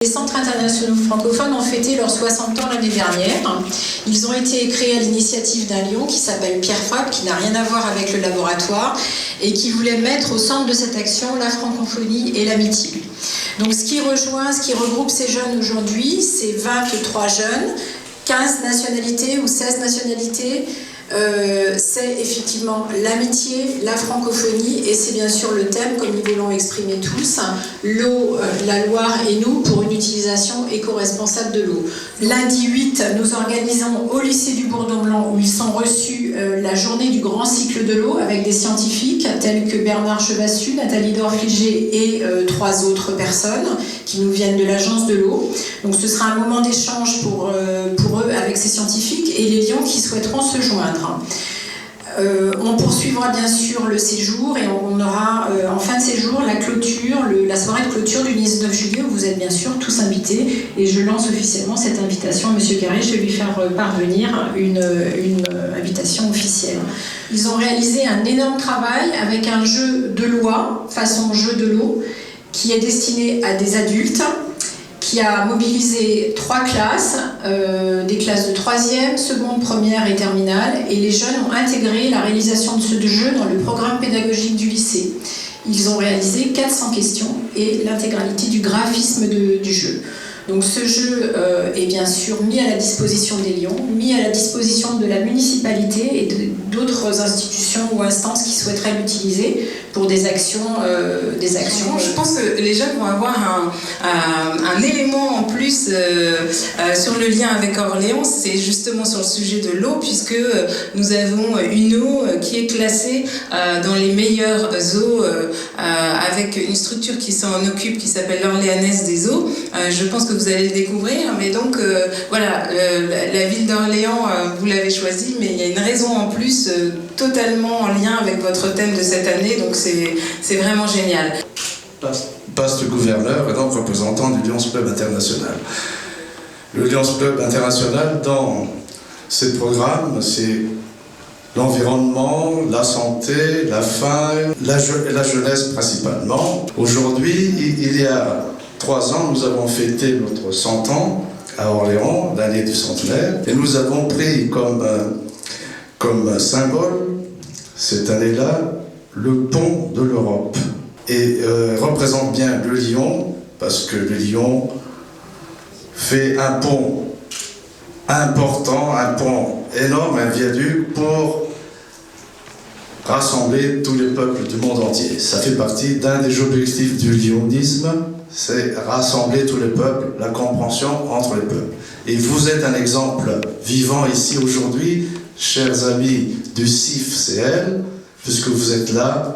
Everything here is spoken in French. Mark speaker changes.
Speaker 1: Les centres internationaux francophones ont fêté leurs 60 ans l'année dernière. Ils ont été créés à l'initiative d'un lion qui s'appelle Pierre Fabre, qui n'a rien à voir avec le laboratoire, et qui voulait mettre au centre de cette action la francophonie et l'amitié. Donc ce qui regroupe ces jeunes aujourd'hui, c'est 23 jeunes, 15 nationalités ou 16 nationalités. C'est effectivement l'amitié, la francophonie, et c'est bien sûr le thème, comme nous voulons exprimer tous, l'eau, la Loire et nous, pour une utilisation éco-responsable de l'eau. Lundi 8, nous organisons au lycée du Bourdon-Blanc, où ils sont reçus la journée du grand cycle de l'eau avec des scientifiques tels que Bernard Chevassus, Nathalie Dorfliger et 3 autres personnes qui nous viennent de l'agence de l'eau. Donc ce sera un moment d'échange pour eux avec ces scientifiques et les lions qui souhaiteront se joindre. On poursuivra bien sûr le séjour et on aura en fin de séjour la clôture, la soirée de clôture du 19 juillet où vous êtes bien sûr tous invités, et je lance officiellement cette invitation à M. Carré. Je vais lui faire parvenir une invitation officielle. Ils ont réalisé un énorme travail avec un jeu de loi, façon jeu de l'eau, qui est destiné à des adultes, qui a mobilisé 3 classes, des classes de 3e, seconde, première et terminale, et les jeunes ont intégré la réalisation de ce jeu dans le programme pédagogique du lycée. Ils ont réalisé 400 questions et l'intégralité du graphisme du jeu. Donc ce jeu est bien sûr mis à la disposition des Lions, mis à la disposition de la municipalité et d'autres institutions ou instances qui souhaiteraient l'utiliser pour des actions.
Speaker 2: Je pense que les jeunes vont avoir un élément en plus sur le lien avec Orléans, c'est justement sur le sujet de l'eau, puisque nous avons une eau qui est classée dans les meilleures eaux avec une structure qui s'en occupe, qui s'appelle l'Orléanaise des eaux. Je pense que vous allez le découvrir, mais donc voilà, la ville d'Orléans, vous l'avez choisie, mais il y a une raison en plus totalement en lien avec votre thème de cette année, donc c'est vraiment génial.
Speaker 3: Passe le gouverneur et donc représentant du Lions Club International. Le Lions Club International, dans ses programmes, c'est l'environnement, la santé, la faim, la jeunesse principalement. Aujourd'hui, il y a 3 ans, nous avons fêté notre 100 ans à Orléans, l'année du centenaire, et nous avons pris comme symbole, cette année-là, le pont de l'Europe. Et représente bien le lion, parce que le lion fait un pont important, un pont énorme, un viaduc pour rassembler tous les peuples du monde entier. Ça fait partie d'un des objectifs du lionisme, c'est rassembler tous les peuples, la compréhension entre les peuples. Et vous êtes un exemple vivant ici aujourd'hui, chers amis du CIF-CL, puisque vous êtes là.